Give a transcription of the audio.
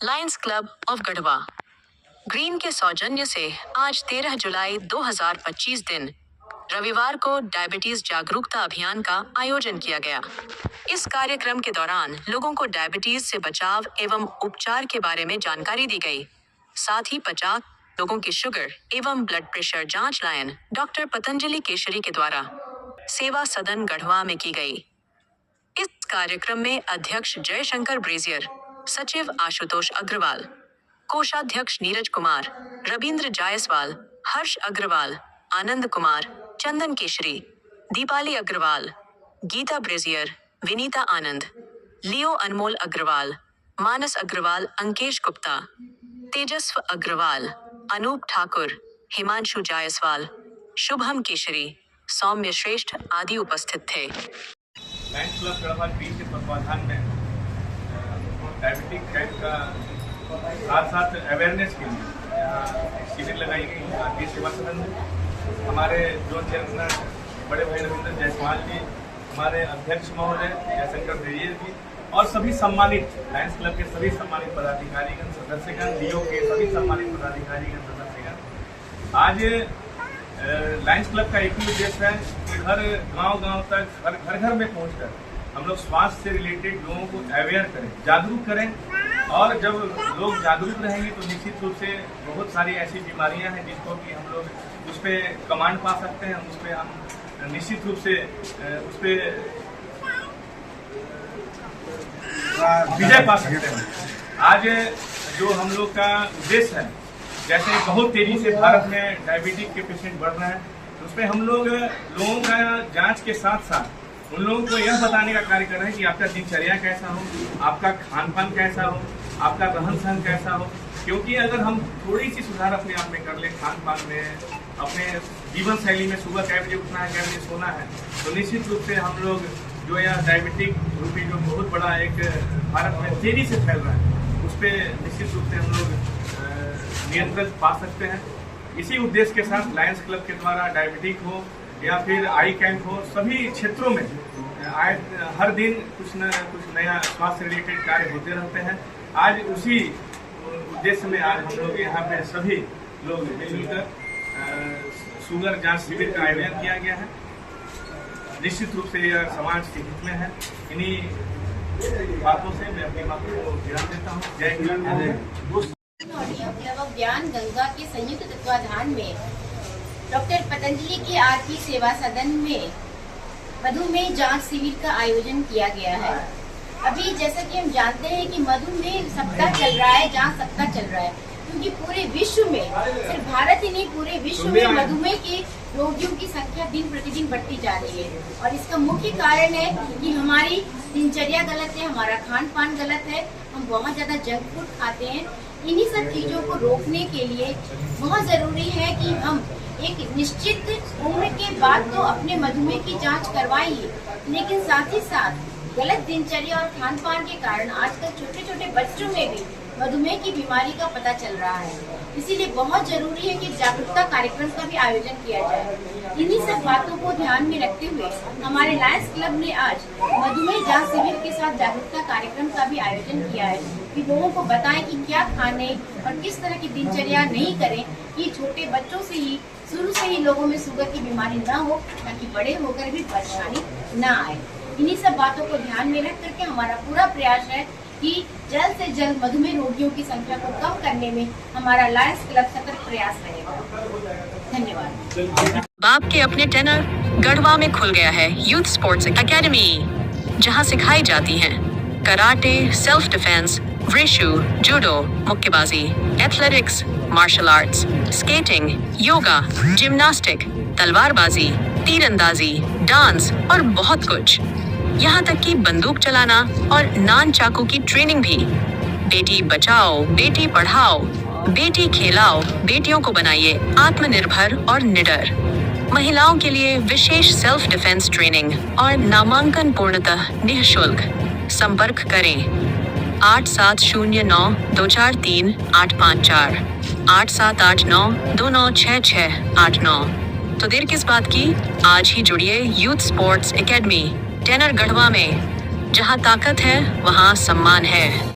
Lions club of Garhwa green के सौजन्य से आज 13 जुलाई 2025 दिन रविवार को डायबिटीज जागरूकता अभियान का आयोजन किया गया। इस कार्यक्रम के दौरान लोगों को डायबिटीज से बचाव एवं उपचार के बारे में जानकारी दी गई। साथ ही 50 लोगों की शुगर एवं ब्लड प्रेशर जांच लायन डॉक्टर पतंजलि केशरी के द्वारा सेवा सदन गढ़वा में की गई। इस कार्यक्रम में अध्यक्ष जयशंकर ब्रेजियर, सचिव आशुतोष अग्रवाल, कोषाध्यक्ष नीरज कुमार, रविंद्र जायसवाल, हर्ष अग्रवाल, आनंद कुमार, चंदन केशरी, दीपाली अग्रवाल, गीता ब्रेजियर, विनीता आनंद, लियो अनमोल अग्रवाल, मानस अग्रवाल, अंकेश गुप्ता, तेजस्व अग्रवाल, अनूप ठाकुर, हिमांशु जायसवाल, शुभम केशरी, सौम्य श्रेष्ठ आदि उपस्थित थे। लायंस क्लब गढ़वा ग्रीन के तत्वाधान में डायबिटिक कैंप का साथ साथ अवेयरनेस के लिए यहाँ शिविर लगाई गई भारतीय सेवा सदन में। हमारे जोन चेयरमैन बड़े भाई रविंद्र जायसवाल जी, हमारे अध्यक्ष महोदय जयशंकर ब्रेजियर जी और सभी सम्मानित लायंस क्लब के सभी सम्मानित पदाधिकारीगण, सदस्यगण, लियो के सभी सम्मानित पदाधिकारीगण, सदस्यगण। आज लायंस क्लब का एक ही उद्देश्य है कि हर गांव तक, हर घर में पहुंचकर हम लोग स्वास्थ्य से रिलेटेड लोगों को अवेयर करें, जागरूक करें। और जब लोग जागरूक रहेंगे तो निश्चित रूप से बहुत सारी ऐसी बीमारियां हैं जिसको कि हम लोग उस पर कमांड पा सकते हैं, उस पर हम निश्चित रूप से उस पर विजय पा सकते हैं। आज जो हम लोग का उद्देश्य है, जैसे बहुत तेजी से भारत में डायबिटीज के पेशेंट बढ़ रहे हैं, तो उस पर हम लोगों का जांच के साथ साथ उन लोगों को यह बताने का कार्य कर रहे हैं कि आपका दिनचर्या कैसा हो, आपका खान पान कैसा हो, आपका रहन सहन कैसा हो। क्योंकि अगर हम थोड़ी सी सुधार अपने आप में कर ले, खान पान में, अपने जीवन शैली में, सुबह कै बजे उठना है, कै बजे सोना है, तो निश्चित रूप से हम लोग जो यह डायबिटिक रूपी जो बहुत बड़ा एक भारत में तेजी से फैल रहा है, उस पर निश्चित रूप से हम लोग नियंत्रण पा सकते हैं। इसी उद्देश्य के साथ लायंस क्लब के द्वारा डायबिटिक हो या फिर आई कैंप हो, सभी क्षेत्रों में हर दिन कुछ न कुछ नया स्वास्थ्य रिलेटेड कार्य होते रहते हैं। आज उसी उद्देश्य में आज हम लोग यहाँ पे सभी लोग मिलकर शुगर जांच शिविर का आयोजन किया गया है। निश्चित रूप से यह समाज के हित में है। इन्हीं बातों से मैं अपनी बातों को ध्यान देता हूँ। जय हिंद। ज्ञान गंगा के संयुक्त तत्वाधान में डॉक्टर पतंजलि के आरती सेवा सदन में मधुमेह जांच शिविर का आयोजन किया गया है। अभी जैसा कि हम जानते हैं कि मधुमेह सप्ताह चल रहा है, जांच सप्ताह चल रहा है, क्योंकि पूरे विश्व में, सिर्फ भारत ही नहीं पूरे विश्व में मधुमेह के रोगियों की संख्या दिन प्रतिदिन बढ़ती जा रही है। और इसका मुख्य कारण है कि हमारी दिनचर्या गलत है, हमारा खान पान गलत है, हम बहुत ज्यादा जंक फूड खाते हैं। इन्हीं सब चीजों को रोकने के लिए बहुत जरूरी है कि हम एक निश्चित उम्र के बाद तो अपने मधुमेह की जांच करवाइए, लेकिन साथ ही साथ गलत दिनचर्या और खान पान के कारण आजकल छोटे छोटे बच्चों में भी मधुमेह की बीमारी का पता चल रहा है। इसीलिए बहुत जरूरी है कि जागरूकता कार्यक्रम का भी आयोजन किया जाए। इन्हीं सब बातों को ध्यान में रखते हुए हमारे लायंस क्लब ने आज मधुमेह जांच शिविर के साथ जागरूकता कार्यक्रम का भी आयोजन किया है कि लोगों को बताएं कि क्या खाने और किस तरह की दिनचर्या नहीं करें कि छोटे बच्चों से ही, शुरू से ही लोगों में शुगर की बीमारी न हो, ताकि बड़े होकर भी परेशानी न आए। इन्हीं सब बातों को ध्यान में रख करके हमारा पूरा प्रयास है कि जल्द से जल्द मधुमेह रोगियों की संख्या को कम करने में हमारा लायंस क्लब सतत प्रयास रहेगा। धन्यवाद। बाप के अपने टेनर गढ़वा में खुल गया है यूथ स्पोर्ट्स एकेडमी, जहां सिखाई जाती हैं karate, self defence, wushu, judo, मुक्केबाजी, athletics, martial arts, skating, yoga, gymnastic, तलवारबाजी, तीरंदाजी, डांस और बहुत कुछ। यहाँ तक कि बंदूक चलाना और नान चाकू की ट्रेनिंग भी। बेटी बचाओ, बेटी पढ़ाओ, बेटी खेलाओ, बेटियों को बनाइए आत्मनिर्भर और निडर। महिलाओं के लिए विशेष सेल्फ डिफेंस ट्रेनिंग और नामांकन पूर्णतः निःशुल्क। संपर्क करें 8709243854, 8789296689। तो देर किस बात की, आज ही जुड़िए youth sports academy Tenar Garhwa में। जहां ताकत है वहां सम्मान है।